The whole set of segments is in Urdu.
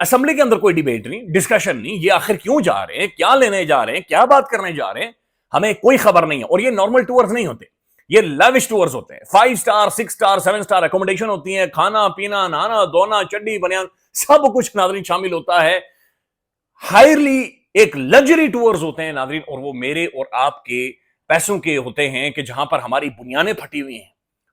اسمبلی کے اندر کوئی ڈیبیٹ نہیں, ڈسکشن نہیں, یہ آخر کیوں جا رہے ہیں, کیا لینے جا رہے ہیں, کیا بات کرنے جا رہے ہیں, ہمیں کوئی خبر نہیں ہے. اور یہ نارمل ٹورز نہیں ہوتے, یہ لیوش ٹورز ہوتے ہیں. 5 سٹار 6 سٹار 7 سٹار اکوموڈیشن ہوتی ہیں, کھانا پینا نہانا دھونا چڈی بنیان سب کچھ ناظرین شامل ہوتا ہے. ہائرلی ایک لگژری ٹورز ہوتے ہیں ناظرین, اور وہ میرے اور آپ کے پیسوں کے ہوتے ہیں کہ جہاں پر ہماری بنیادیں پھٹی ہوئی ہیں,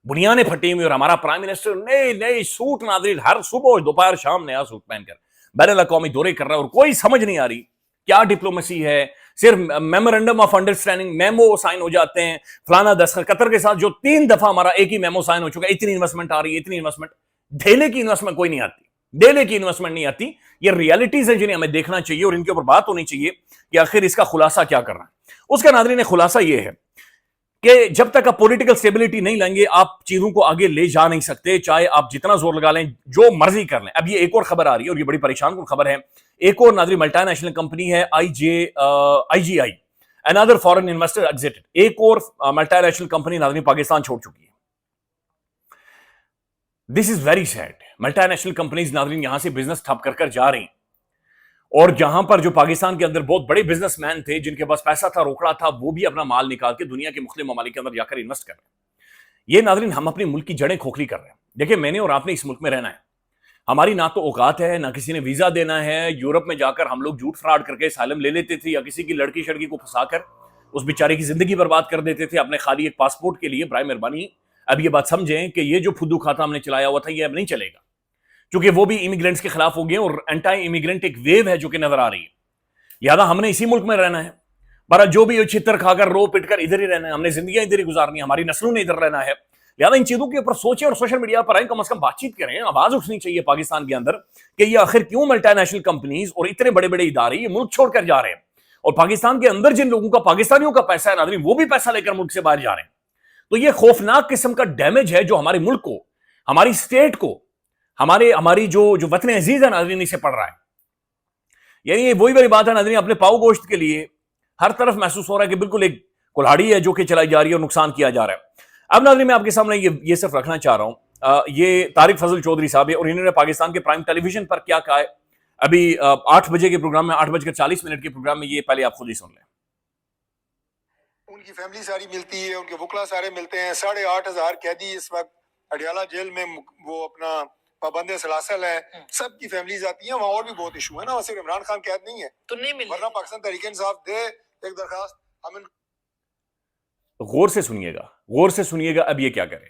بنیادیں پھٹی ہوئی, اور ہمارا پرائم منسٹر نئے نئے سوٹ ناظرین ہر صبح دوپہر شام نیا سوٹ پہن کر بین الاقوامی دورے کر رہا ہے, اور کوئی سمجھ نہیں آ رہی کیا ڈپلومیسی ہے. صرف memorandum of understanding memo sign ہو جاتے ہیں, فلانا دستخط. قطر کے ساتھ جو 3 دفعہ ہمارا ایک ہی میمو سائن ہو چکا ہے, اتنی انویسٹمنٹ آ رہی ہے, اتنی انویسٹمنٹ. ڈھیلے کی انویسٹمنٹ کوئی نہیں آتی, ڈھیلے کی انویسٹمنٹ نہیں آتی. یہ ریالٹیز ہیں جنہیں ہمیں دیکھنا چاہیے, اور ان کے اوپر بات ہونی چاہیے کہ آخر اس کا خلاصہ کیا کر رہا ہے. اس کا ناظرین خلاصہ یہ ہے کہ جب تک آپ پولیٹیکل سٹیبلٹی نہیں لائیں گے آپ چیزوں کو آگے لے جا نہیں سکتے, چاہے آپ جتنا زور لگا لیں, جو مرضی کر لیں. اب یہ ایک اور خبر آ رہی ہے, اور یہ بڑی پریشان کن خبر ہے. ایک اور ناظرین ملٹی نیشنل کمپنی ہے IGI, another foreign investor exited. ایک اور ملٹی نیشنل کمپنی ناظرین پاکستان چھوڑ چکی ہے. This is very sad. Multinational companies ناظرین یہاں سے بزنس ٹھپ کر جا رہی ہیں, اور جہاں پر جو پاکستان کے اندر بہت بڑے بزنس مین تھے جن کے پاس پیسہ تھا, روکڑا تھا, وہ بھی اپنا مال نکال کے دنیا کے مختلف ممالک کے اندر جا کر انویسٹ کر رہے ہیں. یہ ناظرین ہم اپنے ملک کی جڑیں کھوکھلی کر رہے ہیں. دیکھیں میں نے اور آپ نے اس ملک میں رہنا ہے, ہماری نہ تو اوقات ہے, نہ کسی نے ویزا دینا ہے. یورپ میں جا کر ہم لوگ جھوٹ فراڈ کر کے اسائلم لے لیتے تھے, یا کسی کی لڑکی شڑکی کو پھنسا کر اس بیچارے کی زندگی برباد کر دیتے تھے اپنے خالی ایک پاسپورٹ کے لیے. برائے مہربانی اب یہ بات سمجھیں کہ یہ جو پھدو کھاتا ہم نے چلایا ہوا تھا یہ اب نہیں چلے گا, کیونکہ وہ بھی امیگرینٹس کے خلاف ہو گئے, اور اینٹائی امیگرینٹ ایک ویو ہے جو کہ نظر آ رہی ہے. لہٰذا ہم نے اسی ملک میں رہنا ہے, برا جو بھی چھتر کھا کر رو پٹ کر ادھر ہی رہنا ہے. ہم نے زندگیاں ادھر ہی گزارنی ہے, ہماری نسلوں نے ادھر رہنا ہے. لہٰذا ان چیزوں کے اوپر سوچیں اور سوشل میڈیا پر آئیں, کم از کم بات چیت کریں. آواز اٹھنی چاہیے پاکستان کے اندر کہ یہ آخر کیوں ملٹی نیشنل کمپنیز اور اتنے بڑے بڑے ادارے یہ ملک چھوڑ کر جا رہے ہیں, اور پاکستان کے اندر جن لوگوں کا پاکستانیوں کا پیسہ ہے ناظرین وہ بھی پیسہ لے کر ملک سے باہر جا رہے ہیں. تو یہ خوفناک قسم کا ڈیمیج ہے جو ہمارے ملک کو, ہماری اسٹیٹ کو, ہماری جو وطن عزیز ہے ناظرین اسے پڑ رہا ہے. یعنی یہ وہی بڑی بات ہے ناظرین, اپنے پاؤ گوشت کے لیے ہر طرف محسوس ہو رہا ہے کہ بالکل ایک کلہاڑی ہے جو کہ چلائی جا رہی ہے اور نقصان کیا جا رہا ہے. اب ناظرین میں آپ کے سامنے یہ صرف رکھنا چاہ رہا ہوں, یہ طارق فضل چودھری صاحب ہے, اور انہوں نے پاکستان کے پرائم ٹیلی ویژن پر کیا کہا ہے ابھی 8 بجے کے پروگرام میں, 8:40 کے پروگرام میں. یہ پہلے آپ خود ہی سن لیں. ان کی فیملی ساری ملتی ہے, ان کے وکلا سارے ملتے ہیں. 8,500 قیدی اس وقت اڈیالہ جیل میں وہ اپنا پابند سلاسل ہے, سب کی فیملیز آتی ہیں. وہاں اور بھی بہت ایشو ہے نا, صرف عمران خان قید نہیں ہے تو نہیں مل, ورنہ پاکستان تحریک انصاف دے ایک درخواست. ہم غور سے سنیے گا, غور سے سنیے گا. اب یہ کیا کریں,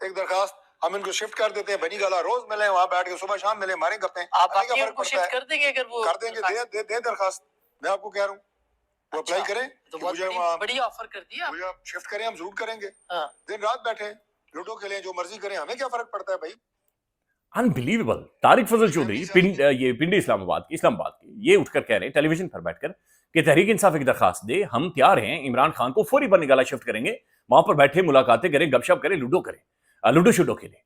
ایک درخواست ہم ان کو شفٹ کر دیتے ہیں, بنی گالا روز ملیں, وہاں بیٹھ کے صبح شام ملیں, ہمارے کرتے ہیں. آپ ان کو شفٹ کر دیں گے اگر وہ کر دیں گے, دے درخواست. میں آپ کو کہہ رہا ہوں وہ اپلائی کریں, مجھے بڑی آفر کر دیا, مجھے آپ شفٹ کریں, ہم ضرور کریں گے. دن رات بیٹھیں, لوڈو کھیلیں, جو مرضی کریں, ہمیں کیا فرق پڑتا ہے بھائی. انبلیویبل. طارق فضل چودھری یہ پنڈی اسلام آباد کی یہ اٹھ کر کہہ رہے ہیں ٹیلی ویژن پر بیٹھ کر کہ تحریک انصاف ایک درخواست دے, ہم تیار ہیں, عمران خان کو فوری پر نگالا شفٹ کریں گے, وہاں پر بیٹھے ملاقاتیں کریں, گپ شپ کریں, لوڈو کریں, لوڈو شوڈو کھیلیں.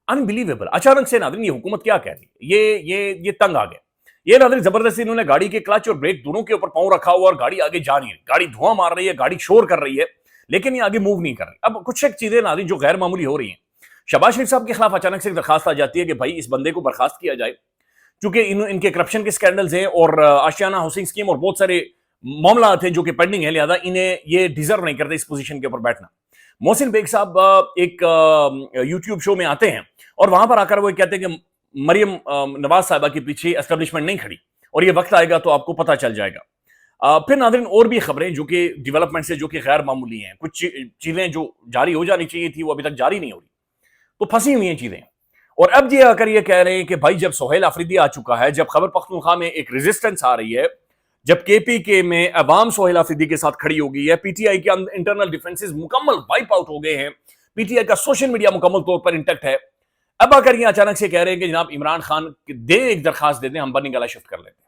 انبلیویبل. اچانک سے ناظرین یہ حکومت کیا کہہ رہی ہے, یہ تنگ آ گیا. یہ ناظرین زبردستی انہوں نے گاڑی کے کلچ اور بریک دونوں کے اوپر پاؤں رکھا ہوا, اور گاڑی آگے جا رہی ہے, گاڑی دھواں مار رہی ہے, گاڑی شور کر رہی ہے, لیکن یہ آگے موو نہیں کر رہی. اب کچھ ایک چیزیں ناظرین جو غیر معمولی ہو رہی ہیں. شہباز شریف صاحب کے خلاف اچانک سے ایک درخواست آ جاتی ہے کہ بھائی اس بندے کو برخاست کیا جائے, چونکہ ان کے کرپشن کے سکینڈلز ہیں اور آشیانہ ہاؤسنگ اسکیم اور بہت سارے معاملات ہیں جو کہ پینڈنگ ہے, لہذا انہیں یہ ڈیزرو نہیں کرتے اس پوزیشن کے اوپر بیٹھنا. محسن بیگ صاحب ایک یوٹیوب شو میں آتے ہیں, اور وہاں پر آ کر وہ کہتے ہیں کہ مریم نواز صاحبہ کے پیچھے اسٹیبلشمنٹ نہیں کھڑی, اور یہ وقت آئے گا تو آپ کو پتہ چل جائے گا. پھر ناظرین اور بھی خبریں جو کہ ڈیولپمنٹ سے جو کہ غیر معمولی ہیں, کچھ چیزیں جو جاری ہو جانی چاہیے تھی وہ ابھی تک جاری نہیں ہو رہی, تو پھنسی ہوئی ہیں چیزیں. اور اب یہ آ کر یہ کہہ رہے ہیں کہ بھائی جب سہیل آفریدی آ چکا ہے, جب خیبر پختونخوا میں ایک ریزسٹنس آ رہی ہے, جب کے پی کے میں عوام سہیل آفریدی کے ساتھ کھڑی ہو گئی ہے, پی ٹی آئی کے انٹرنل ڈیفنسز مکمل وائپ آؤٹ ہو گئے ہیں, پی ٹی آئی کا سوشل میڈیا مکمل طور پر انٹیکٹ ہے, اب آ کر یہ اچانک سے کہہ رہے ہیں کہ جناب عمران خان دے ایک درخواست دے دیں, ہم برننگ گالا شفٹ کر لیتے ہیں.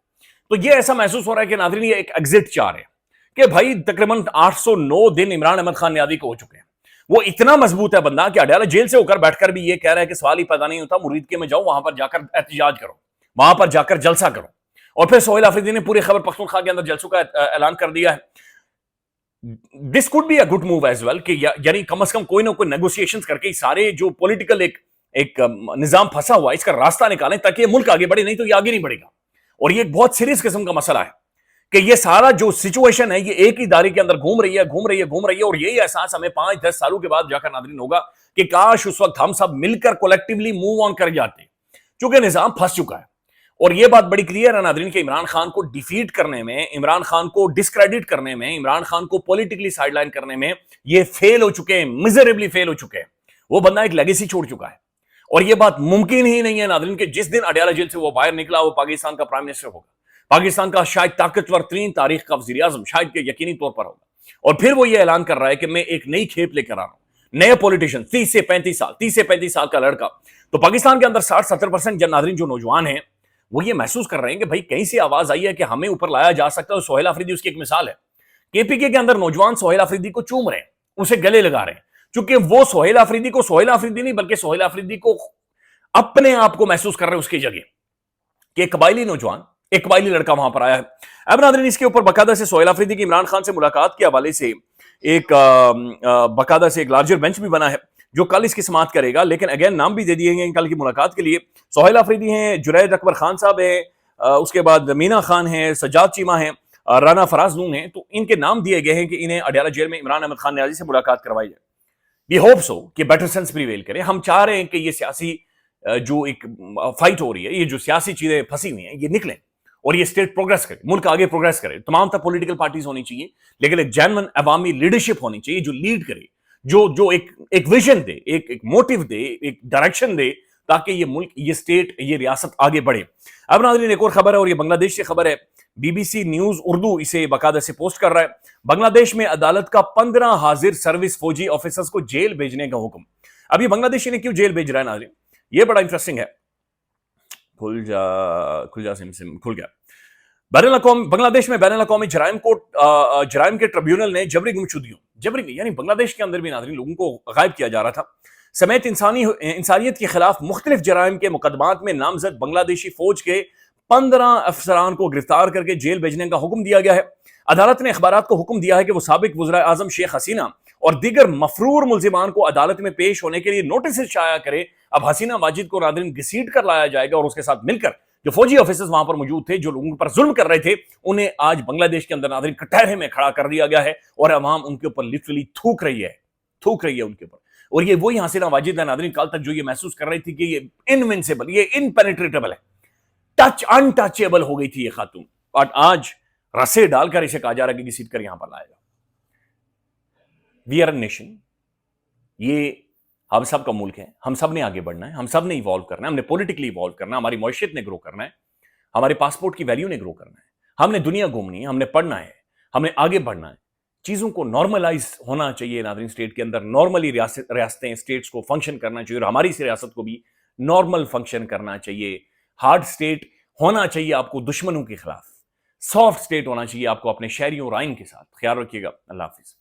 تو یہ ایسا محسوس ہو رہا ہے کہ ناظرین یہ ایک ایگزٹ چاہ رہے ہیں کہ بھائی تقریباً 809 دن عمران احمد خان نیازی کو ہو چکے ہیں. وہ اتنا مضبوط ہے بندہ کہ اڈیالہ جیل سے ہو کر بیٹھ کر بھی یہ کہہ رہا ہے کہ سوال ہی پیدا نہیں ہوتا, مریدکے میں جاؤ, وہاں پر جا کر احتجاج کرو, وہاں پر جا کر جلسہ کرو. اور پھر سہیل آفریدی نے پورے خیبر پختونخوا کے اندر جلسوں کا اعلان کر دیا ہے. This could be a good move as well, کہ یعنی کم از کم کوئی نہ کوئی نیگوسیشنز کر کے سارے جو پولیٹیکل ایک نظام پھنسا ہوا ہے اس کا راستہ نکالیں تاکہ یہ ملک آگے بڑھے, نہیں تو یہ آگے نہیں بڑھے گا. اور یہ ایک بہت سیریس قسم کا مسئلہ ہے کہ یہ سارا جو سچویشن ہے یہ ایک ہی دائرے کے اندر گھوم رہی ہے اور یہی احساس ہمیں 5-10 سالوں کے بعد جا کر ناظرین ہوگا کہ کاش اس وقت ہم سب مل کر کولیکٹیولی موو آن کر جاتے، چونکہ نظام پھنس چکا ہے۔ اور یہ بات بڑی کلیئر ہے ناظرین کہ عمران خان کو ڈیفیٹ کرنے میں، عمران خان کو ڈسکریڈٹ کرنے میں، عمران خان کو پولیٹیکلی سائیڈ لائن کرنے میں یہ فیل ہو چکے ہیں، میزریبلی فیل ہو چکے ہیں۔ وہ بندہ ایک لیگیسی چھوڑ چکا ہے اور یہ بات ممکن ہی نہیں ہے ناظرین کہ جس دن اڈیالہ جیل سے وہ باہر نکلا وہ پاکستان کا پرائم منسٹر ہوگا، پاکستان کا شاید طاقتور ترین تاریخ کا وزیر اعظم شاید کہ یقینی طور پر ہوگا، اور پھر وہ یہ اعلان کر رہا ہے کہ میں ایک نئی کھیپ لے کر آ رہا ہوں، نئے پولیٹیشین 30 سے 35 سال کا لڑکا۔ تو پاکستان کے اندر 60-70% ناظرین جو نوجوان ہیں وہ یہ محسوس کر رہے ہیں کہ بھائی کہیں سے آواز آئی ہے کہ ہمیں اوپر لایا جا سکتا ہے، اور سہیل آفریدی اس کی ایک مثال ہے۔ کے پی کے اندر نوجوان سہیل آفریدی کو چوم رہے ہیں، اسے گلے لگا رہے ہیں، چونکہ وہ سہیل آفریدی کو سہیل آفریدی نہیں بلکہ سہیل آفریدی کو اپنے آپ کو محسوس کر رہے ہیں اس کی جگہ، کہ ایک قبائلی نوجوان، ایک قبائلی لڑکا وہاں پر آیا ہے۔ اب ناظرین اس کے اوپر باقاعدہ سے سہیل آفریدی کی عمران خان سے ملاقات کے حوالے سے ایک باقاعدہ سے ایک لارجر بینچ بھی بنا ہے جو کل اس کی سماعت کرے گا، لیکن اگین نام بھی دے دیے گئے کل کی ملاقات کے لیے۔ سہیل آفریدی ہیں، جنید اکبر خان صاحب ہیں، اس کے بعد مینا خان ہیں، سجاد چیمہ ہیں، رانا فراز نون ہیں، تو ان کے نام دیے گئے ہیں کہ انہیں اڈیالہ جیل میں عمران احمد خان نیازی سے ملاقات کروائی جائے۔ وی ہوپ سو کہ بیٹر سینس پریویل کرے۔ ہم چاہ رہے ہیں کہ یہ سیاسی جو ایک فائٹ ہو رہی ہے، یہ جو سیاسی چیزیں پھنسی ہوئی ہیں یہ نکلیں اور یہ اسٹیٹ پروگریس کرے، ملک آگے پروگریس کرے۔ تمام تر پولیٹیکل پارٹیز ہونی چاہیے، لیکن ایک جینون عوامی لیڈرشپ ہونی چاہیے جو لیڈ کرے، جو ایک ویژن دے، ایک موٹیو دے، ایک ڈائریکشن دے، تاکہ یہ ملک، یہ اسٹیٹ، یہ ریاست آگے بڑھے۔ اب ناظرین ایک اور خبر ہے اور یہ بنگلہ دیش سے خبر ہے، B B C news Urdu اسے باقاعدہ سے پوسٹ کر رہا ہے۔ بنگلہ دیش میں عدالت کا 15 حاضر سروس فوجی آفیسرز کو جیل بھیجنے کا حکم۔ اب یہ بنگلہ دیش نے کیوں جیل بھیج رہا ہے ناظرین؟ یہ بڑا انٹرسٹنگ ہے۔ کھل گیا۔ بنگلہ دیش میں بین الاقوامی جرائم کے ٹریبیونل نے جبری گمشدگیوں، یعنی بنگلہ دیش کے اندر بھی ناظرین لوگوں کو غائب کیا جا رہا تھا سمیت انسانیت کے خلاف مختلف جرائم کے مقدمات میں نامزد بنگلہ دیشی فوج کے 15 افسران کو گرفتار کر کے جیل بھیجنے کا حکم دیا گیا ہے۔ عدالت نے اخبارات کو حکم دیا ہے کہ وہ سابق وزراء اعظم شیخ حسینہ اور دیگر مفرور ملزمان کو عدالت میں پیش ہونے کے لیے نوٹس شائع کرے۔ اب حسینہ ماجد کو ناظرین گھسیٹ کر لایا جائے گا اور اس کے ساتھ مل کر جو فوجی آفیسرز وہاں پر موجود تھے، جو لوگوں پر ظلم کر رہے تھے، انہیں آج بنگلہ دیش کے اندر ناظرین کٹہرے میں کھڑا کر دیا گیا ہے اور عوام ان کے اوپر لٹرلی تھوک رہی ہے ان کے اوپر۔ اور یہ وہی حسینہ ماجد ہے ناظرین کل تک جو یہ محسوس کر رہی تھی کہ یہ انونسیبل، یہ انپینیٹریٹیبل ہے، انٹچیبل ہو گئی تھی یہ خاتون، اور آج رسے ڈال کر اسے کہا جا رہا ہے کہ گھسیٹ کر یہاں پر لایا جائے۔ وی آر اے نیشن، یہ ہم سب کا ملک ہے، ہم سب نے آگے بڑھنا ہے، ہم سب نے ایوالو کرنا ہے، ہم نے پولیٹیکلی ایوالو کرنا ہے، ہماری معیشت نے گرو کرنا ہے، ہمارے پاسپورٹ کی ویلیو نے گرو کرنا ہے، ہم نے دنیا گھومنی ہے، ہم نے پڑھنا ہے، ہم نے آگے بڑھنا ہے۔ چیزوں کو نارملائز ہونا چاہیے ناظرین، اسٹیٹ کے اندر نارملی ریاستیں اسٹیٹس کو فنکشن کرنا چاہیے، اور ہماری اس ریاست کو بھی نارمل فنکشن کرنا چاہیے۔ ہارڈ اسٹیٹ ہونا چاہیے آپ کو دشمنوں کے خلاف، سافٹ اسٹیٹ ہونا چاہیے آپ کو اپنے شہریوں اور آئین کے ساتھ۔ خیال رکھیے گا، اللہ حافظ۔